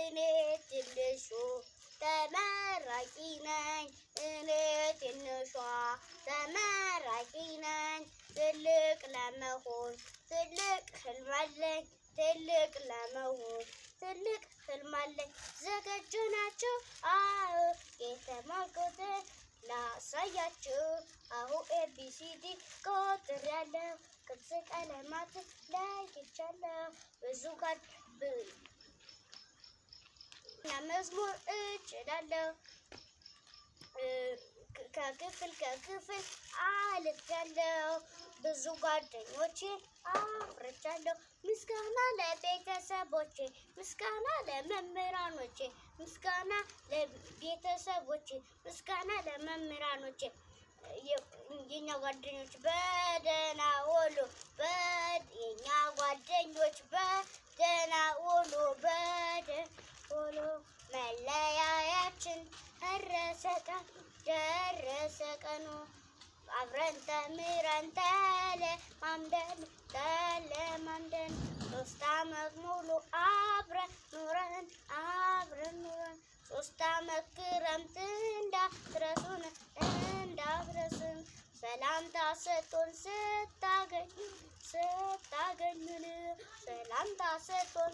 እኔ ትንሹ ተመራቂ ነኝ እኔ ትንሿ ተመራቂ ነኝ። ትልቅ ለመሆን ትልቅ ህልም አለኝ ትልቅ ለመሆን ትልቅ ህልም አለኝ። ዝግጁ ናችሁ? አዎ የተማርኩትን ላሳያችሁ። አሁን ኤቢሲዲ ቆጥሬያለሁ ቅርጽ ቀለማትን ለይቻለሁ። ብዙ ጋር መዝሙር እችላለሁ። ከክፍል አልፌያለሁ። ብዙ ጓደኞቼ አፍርቻለሁ። ምስጋና ለቤተሰቦቼ ምስጋና ለመምህራኖቼ ምስጋና ለቤተሰቦቼ ምስጋና ለመምህራኖቼ። የኛ ጓደኞች በደህና ዋሉ የኛ ጓደኞች በደህና ዋሉ በደህና ዋሉ። መለያያችን ደረሰ ቀኑ አብረን ተምረን ተለማምደን 3 ዓመት ሙሉ አብረን ኑረን 3 ዓመት ክረምት እንዳትረሱን ሰላምታ ሰጥቶን ስታገኙን ሰላምታ ሰጥቶን